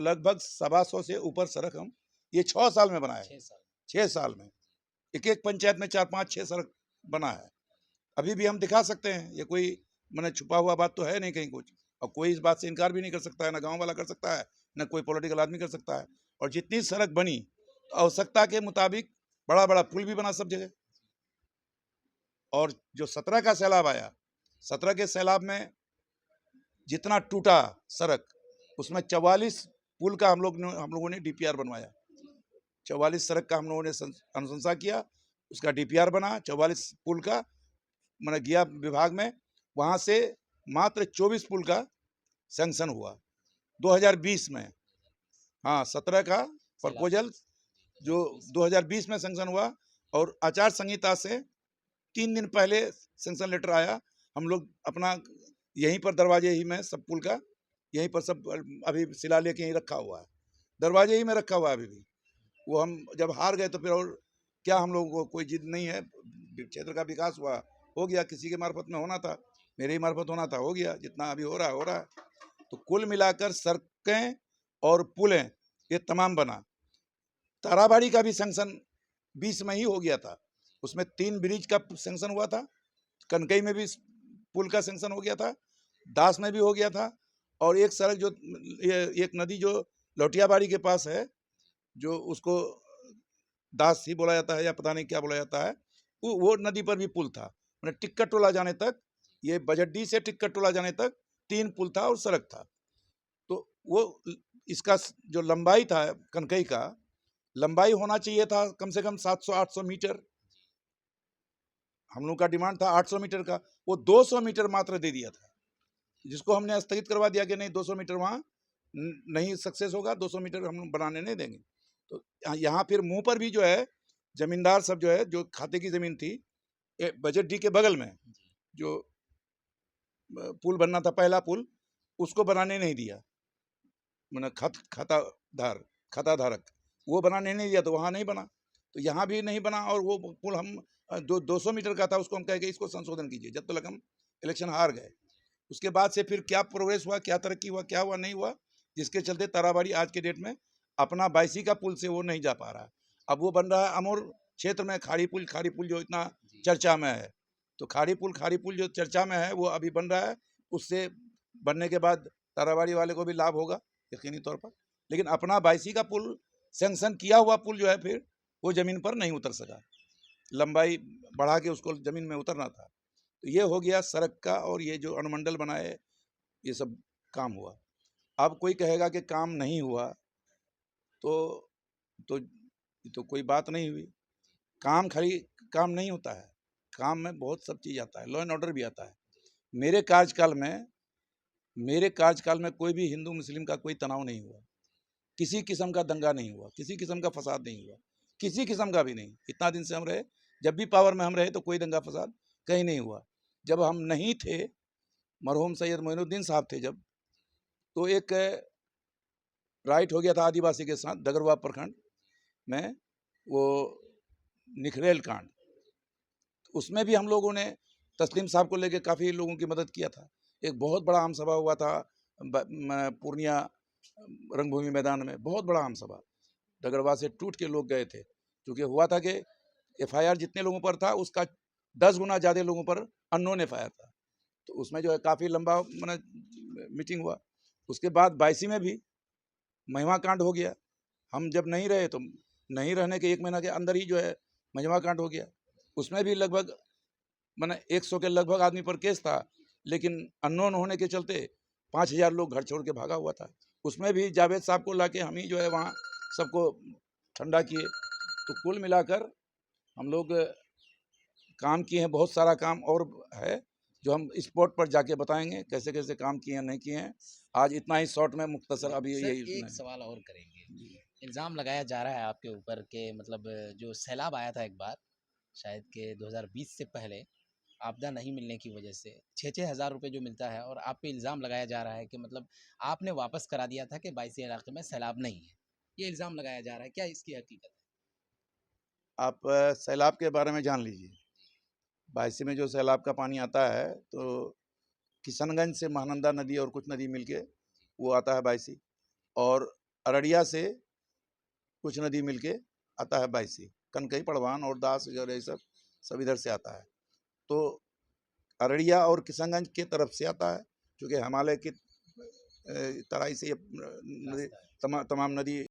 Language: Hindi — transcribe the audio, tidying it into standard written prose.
लगभग 125 से ऊपर सड़क हम ये 6 साल में बनाए। 6 साल में एक पंचायत में 4, 5, 6 सड़क बना है। अभी भी हम दिखा सकते हैं, ये कोई मैंने छुपा हुआ बात तो है नहीं कहीं कुछ, और कोई इस बात से इनकार भी नहीं कर सकता है, ना गांव वाला कर सकता है, ना कोई पॉलिटिकल आदमी कर सकता है। और जितनी सड़क बनी आवश्यकता के मुताबिक, बड़ा बड़ा पुल भी बना सब जगह। और जो 17 का सैलाब आया, 17 के सैलाब में जितना टूटा सड़क, उसमें 44 पुल का हम लोगों ने डीपीआर बनवाया। 44 सड़क का हम लोगों ने अनुशंसा किया, उसका डीपीआर बना 44 पुल का, मैंने गया विभाग में, वहां से मात्र 24 पुल का सैंक्शन हुआ 2020 में। हाँ, 17 का प्रपोजल जो 2020 में सैंक्शन हुआ, और आचार संहिता से 3 दिन पहले सैंक्शन लेटर आया। हम लोग अपना यहीं पर दरवाजे ही में सब पुल का, यहीं पर सब अभी शिलालेख यहीं रखा हुआ है, दरवाजे ही में रखा हुआ है अभी भी। वो हम जब हार गए तो फिर और क्या, हम लोगों को कोई जिद नहीं है, क्षेत्र का विकास हुआ, हो गया, किसी के मार्फत में होना था, मेरे ही मार्फत होना था, हो गया, जितना अभी हो रहा है हो रहा है। तो कुल मिलाकर सड़कें और पुलें ये तमाम बना। ताराबाड़ी का भी सैंक्शन 20 में ही हो गया था, उसमें 3 ब्रिज का सैंक्शन हुआ था, कनकई में भी पुल का सैंक्शन हो गया था, दास में भी हो गया था, और एक सड़क जो एक नदी जो लौटियाबाड़ी के पास है, जो उसको दास ही बोला जाता है या पता नहीं क्या बोला जाता है, वो नदी पर भी पुल था। मैंने टिक्कर टोला जाने तक, ये बजड्डी से टिक्कर टोला जाने तक 3 पुल था और सड़क था। तो वो इसका जो लंबाई था कनकई का, लंबाई होना चाहिए था कम से कम 700-800 मीटर। हम लोग का डिमांड था 800 मीटर का, वो 200 मीटर मात्र दे दिया था, जिसको हमने स्थगित करवा दिया कि नहीं 200 मीटर वहाँ नहीं सक्सेस होगा, 200 मीटर हम लोग बनाने नहीं देंगे। तो यहाँ फिर मुंह पर भी जो है जमींदार सब जो है, जो खाते की जमीन थी बजट डी के बगल में जो पुल बनना था, पहला पुल, उसको बनाने नहीं दिया, मैंने खाता धारक वो बनाने नहीं दिया, तो वहाँ नहीं बना, तो यहाँ भी नहीं बना। और वो पुल हम 200 मीटर का था, उसको हम कह गए इसको संशोधन कीजिए, जब तक हम इलेक्शन हार गए। उसके बाद से फिर क्या प्रोग्रेस हुआ, क्या तरक्की हुआ, क्या हुआ नहीं हुआ, जिसके चलते ताराबाड़ी आज के डेट में अपना 22 का पुल से वो नहीं जा पा रहा है। अब वो बन रहा है अमोर क्षेत्र में खाड़ी पुल जो इतना चर्चा में है, तो खाड़ी पुल जो चर्चा में है वो अभी बन रहा है। उससे बनने के बाद ताराबाड़ी वाले को भी लाभ होगा यकीनी तौर पर, लेकिन अपना 22 का पुल सैंक्शन किया हुआ पुल जो है फिर वो जमीन पर नहीं उतर सका, लंबाई बढ़ा के उसको जमीन में उतरना था। तो ये हो गया सड़क का, और ये जो अनुमंडल बनाए ये सब काम हुआ। अब कोई कहेगा कि काम नहीं हुआ, तो कोई बात नहीं हुई। खाली काम नहीं होता है, काम में बहुत सब चीज आता है, लॉ एंड ऑर्डर भी आता है। मेरे कार्यकाल में कोई भी हिंदू मुस्लिम का कोई तनाव नहीं हुआ, किसी किस्म का दंगा नहीं हुआ, किसी किस्म का फसाद नहीं हुआ, किसी किस्म का भी नहीं। इतना दिन से हम रहे, जब भी पावर में हम रहे तो कोई दंगा फसाद कहीं नहीं हुआ। जब हम नहीं थे, मरहूम सैयद मोइनुद्दीन साहब थे जब, तो एक राइट हो गया था आदिवासी के साथ डगरवा प्रखंड में, वो निखरेल कांड, उसमें भी हम लोगों ने तस्लीम साहब को लेके काफ़ी लोगों की मदद किया था। एक बहुत बड़ा आम सभा हुआ था पूर्णिया रंगभूमि मैदान में, बहुत बड़ा आम सभा, डगरवा से टूट के लोग गए थे, क्योंकि हुआ था कि एफआईआर जितने लोगों पर था उसका 10 गुना ज़्यादा लोगों पर अननोन एफआईआर था। तो उसमें जो है काफ़ी लंबा मीटिंग हुआ। उसके बाद 22 में भी महिमा कांड हो गया, हम जब नहीं रहे तो नहीं रहने के 1 महीना के अंदर ही जो है महिमा कांड हो गया। उसमें भी लगभग 100 के लगभग आदमी पर केस था, लेकिन अननोन होने के चलते 5000 लोग घर छोड़ के भागा हुआ था। उसमें भी जावेद साहब को लाके हम ही जो है वहाँ सबको ठंडा किए। तो कुल मिलाकर हम लोग काम किए हैं, बहुत सारा काम और है जो हम स्पॉट पर जाके बताएंगे कैसे कैसे काम किए हैं नहीं किए हैं। आज इतना ही शॉर्ट में मुख्तसर अभी यही। एक सवाल और करेंगे। इल्ज़ाम लगाया जा रहा है आपके ऊपर के मतलब जो सैलाब आया था एक बार, शायद के 2020 से पहले, आपदा नहीं मिलने की वजह से 6-6 हज़ार रुपये जो मिलता है, और आप पे इल्ज़ाम लगाया जा रहा है कि मतलब आपने वापस करा दिया था कि 22 इलाके में सैलाब नहीं है। ये इल्ज़ाम लगाया जा रहा है, क्या इसकी हकीकत है? आप सैलाब के बारे में जान लीजिए। 22 में जो सैलाब का पानी आता है तो किशनगंज से महानंदा नदी और कुछ नदी मिलके वो आता है 22, और अररिया से कुछ नदी मिलके आता है बायसी, कनकई, पड़वान और दास और ये सब इधर से आता है। तो अररिया और किशनगंज के तरफ से आता है, क्योंकि हिमालय की तराई से ये नदी तमाम नदी